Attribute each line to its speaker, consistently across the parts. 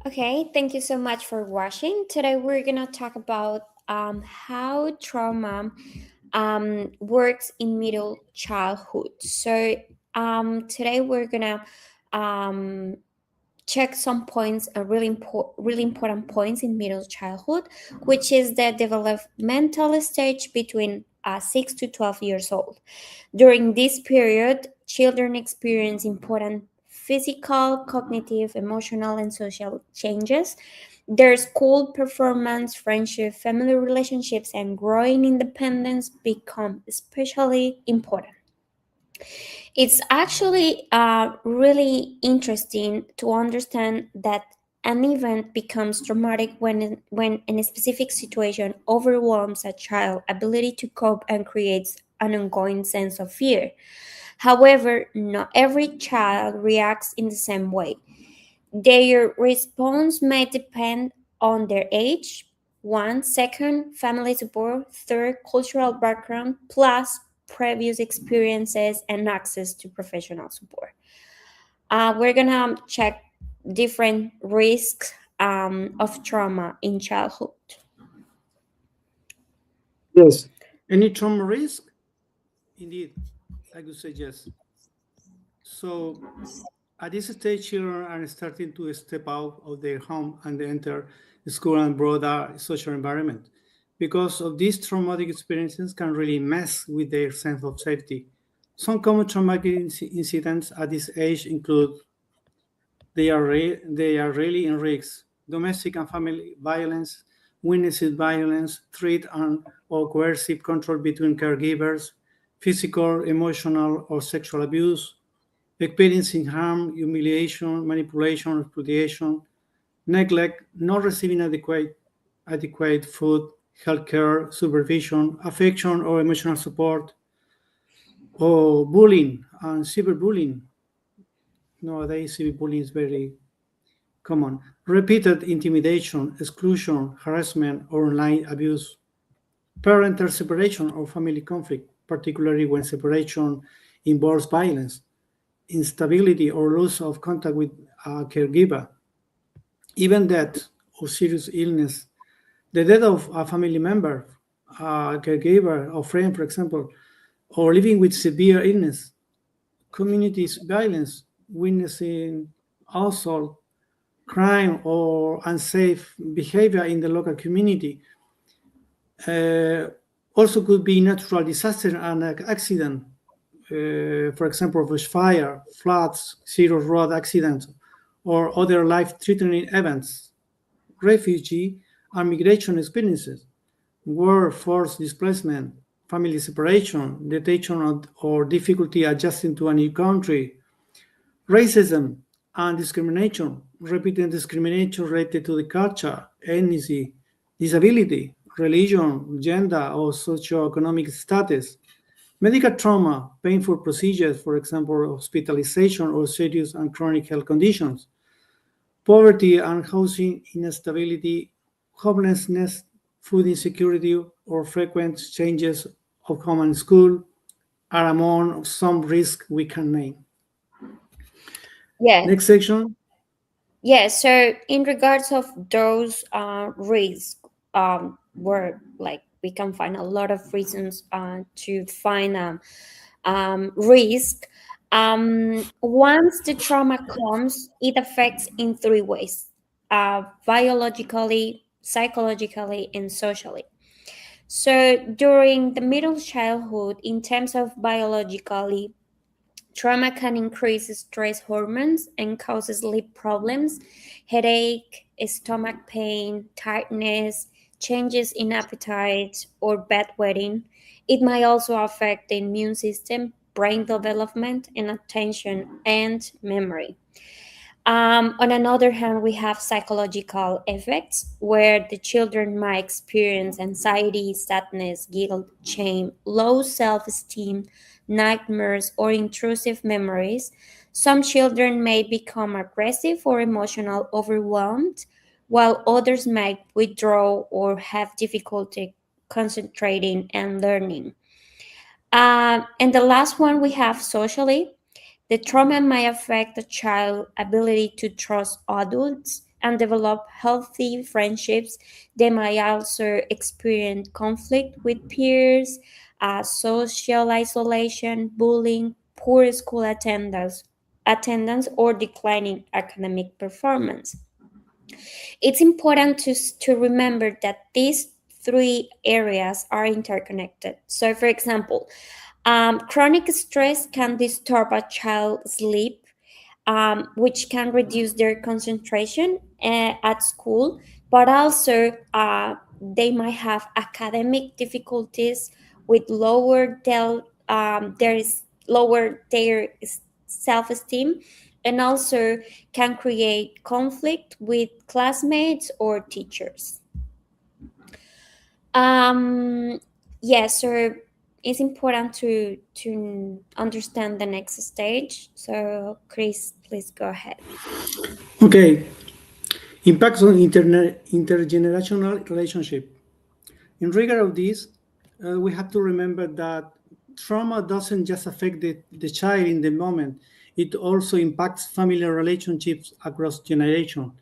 Speaker 1: Okay, thank you so much for watching. Today we're gonna talk about how trauma works in middle childhood. Today we're gonna um, check some points, really important points in middle childhood, which is the developmental stage between 6 to 12 years old. During this period, children experience important physical, cognitive, emotional, and social changes. Their school performance, friendship, family relationships, and growing independence become especially important. It's actually really interesting to understand that an event becomes traumatic when in a specific situation overwhelms a child's ability to cope and creates an ongoing sense of fear. However, not every child reacts in the same way. Their response may depend on their age, one, second, family support, third, cultural background, plus previous experiences and access to professional support. We're gonna check different risks of trauma in childhood.
Speaker 2: Yes. Any trauma risk? Indeed, I would say yes. So at this stage, children are starting to step out of their home and enter the school and broader social environment. Because of these traumatic experiences can really mess with their sense of safety. Some common traumatic incidents at this age include they are really in risks. Domestic and family violence, witnessed violence, threat and or coercive control between caregivers, physical, emotional, or sexual abuse, experiencing harm, humiliation, manipulation, exploitation, neglect, not receiving adequate food, healthcare, supervision, affection or emotional support, or bullying and cyberbullying. Nowadays, cyberbullying is very common. Repeated intimidation, exclusion, harassment, or online abuse. Parental separation or family conflict, particularly when separation involves violence, instability, or loss of contact with a caregiver. Even death or serious illness. The death of a family member, a caregiver, or friend, for example, or living with severe illness. Communities violence, witnessing assault, crime or unsafe behavior in the local community. Uh, Also could be natural disaster and accident, for example, bushfire, floods, serious road accidents, or other life-threatening events. Refugee and migration experiences, war, forced displacement, family separation, detention or difficulty adjusting to a new country, racism and discrimination, repeated discrimination related to the culture, ethnicity, disability, religion, gender, or socioeconomic status, medical trauma, painful procedures, for example, hospitalization or serious and chronic health conditions, poverty and housing instability, homelessness, food insecurity, or frequent changes of home and school are among some risks we can name.
Speaker 1: Yeah,
Speaker 2: Next section.
Speaker 1: yeah. So in regards of those risks, where like we can find a lot of reasons to find risk. Once the trauma comes, it affects in three ways: biologically, psychologically, and socially. So during the middle childhood, in terms of biologically, trauma can increase stress hormones and cause sleep problems, headache, stomach pain, tiredness, changes in appetite, or bedwetting. It might also affect the immune system, brain development, and attention and memory. On another hand, we have psychological effects where the children might experience anxiety, sadness, guilt, shame, low self esteem, nightmares, or intrusive memories. Some children may become aggressive or emotional overwhelmed, while others might withdraw or have difficulty concentrating and learning. And the last one we have socially. The trauma may affect the child's ability to trust adults and develop healthy friendships. They might also experience conflict with peers, social isolation, bullying, poor school attendance or declining academic performance. It's important to remember that these three areas are interconnected. So, for example, chronic stress can disturb a child's sleep, which can reduce their concentration at school, but also they might have academic difficulties with lower their self-esteem, and also can create conflict with classmates or teachers. Um, yes, so it's important to understand the next stage. So, Chris, please go ahead.
Speaker 2: Okay, impacts on intergenerational relationship. In regard of this, we have to remember that trauma doesn't just affect the child in the moment, it also impacts family relationships across generations.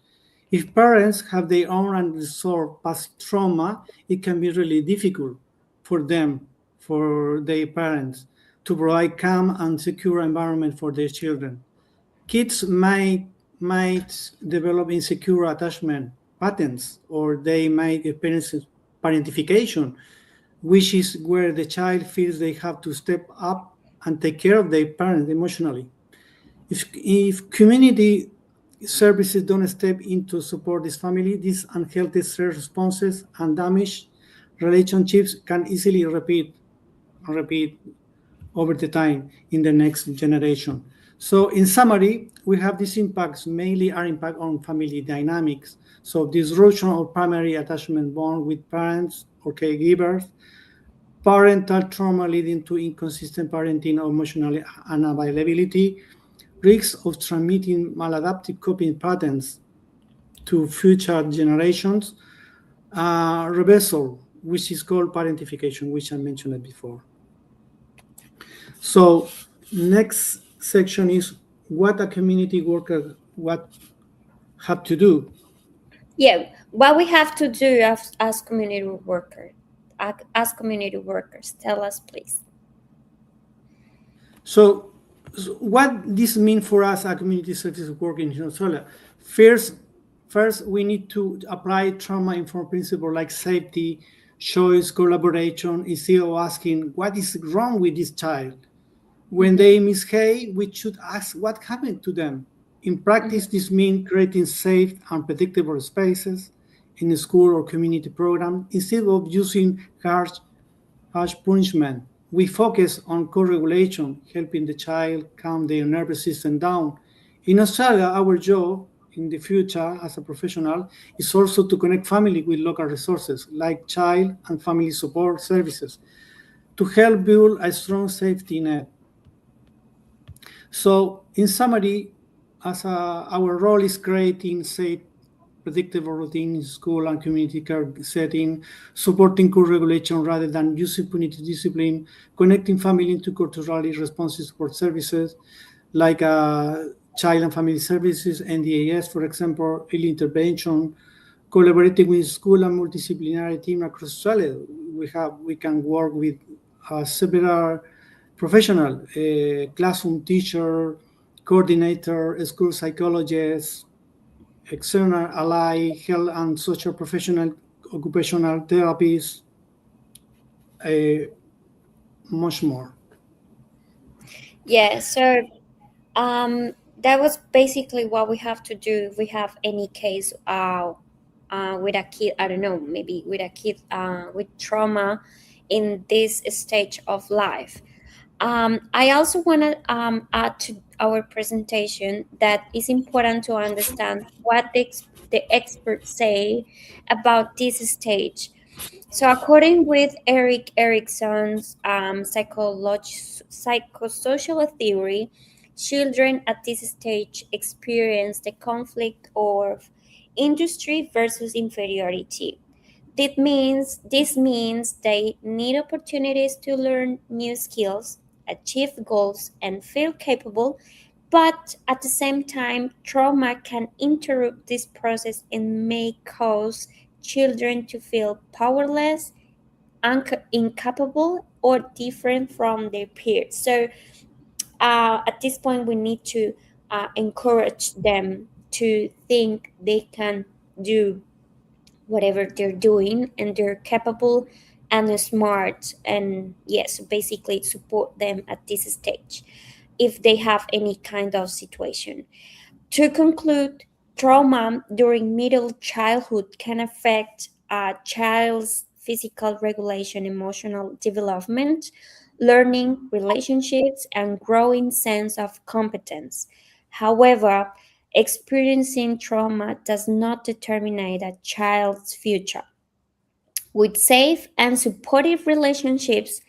Speaker 2: If parents have their own unresolved past trauma, it can be really difficult for them, for their parents, to provide calm and secure environment for their children. Kids might develop insecure attachment patterns, or they might experience parentification, which is where the child feels they have to step up and take care of their parents emotionally. If community services don't step in to support this family, these unhealthy stress responses and damaged relationships can easily repeat over the time in the next generation. So in summary, we have these impacts mainly are impact on family dynamics. So disruption of primary attachment bond with parents or caregivers, parental trauma leading to inconsistent parenting or emotional unavailability, risks of transmitting maladaptive coping patterns to future generations, reversal, which is called parentification, which I mentioned before. So next section is what a community worker what have to do.
Speaker 1: Yeah, what we have to do as community workers. Tell us, please.
Speaker 2: So what this mean for us as community service worker in Venezuela? First, we need to apply trauma-informed principles like safety, choice, collaboration, instead of asking what is wrong with this child. When they misbehave, we should ask what happened to them. In practice, this means creating safe and predictable spaces in a school or community program instead of using harsh punishment. We focus on co-regulation, helping the child calm their nervous system down. In Australia, our job in the future as a professional is also to connect family with local resources like child and family support services to help build a strong safety net. So, in summary, our role is creating safe, predictable routine in school and community care setting, supporting co-regulation rather than using punitive discipline, connecting family to culturally responsive support services like child and family services, NDAS, for example, early intervention, collaborating with school and multidisciplinary team across Australia. We can work with several professional, classroom teacher, coordinator, school psychologist, external ally, health and social professional, occupational therapists, uh, much more.
Speaker 1: Yeah, so that was basically what we have to do if we have any case with a kid, I don't know, maybe with a kid with trauma in this stage of life. I also want to add to our presentation that it's important to understand what the experts say about this stage. So, according with Eric Erickson's psychosocial theory, children at this stage experience the conflict of industry versus inferiority. This means they need opportunities to learn new skills, achieve goals, and feel capable, But at the same time, trauma can interrupt this process and may cause children to feel powerless, incapable, or different from their peers. So at this point, we need to encourage them to think they can do whatever they're doing and they're capable and smart. And yes, basically support them at this stage if they have any kind of situation. To conclude, trauma during middle childhood can affect a child's physical regulation, emotional development, learning, relationships, and growing sense of competence. However, experiencing trauma does not determine a child's future. With safe and supportive relationships,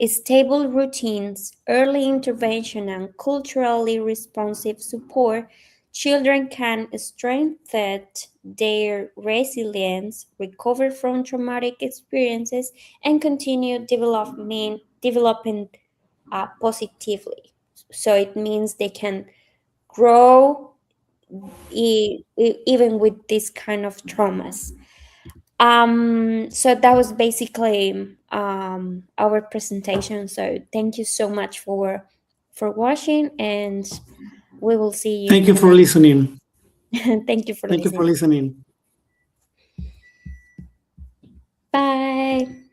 Speaker 1: stable routines, early intervention, and culturally responsive support, children can strengthen their resilience, recover from traumatic experiences, and continue developing positively. So it means they can grow even with this kind of traumas. So that was basically our presentation. So thank you so much for watching, and we will see you
Speaker 2: Thank
Speaker 1: in
Speaker 2: you
Speaker 1: the
Speaker 2: for
Speaker 1: next.
Speaker 2: listening.
Speaker 1: Thank you for
Speaker 2: Thank you for
Speaker 1: listening.
Speaker 2: listening.
Speaker 1: Bye.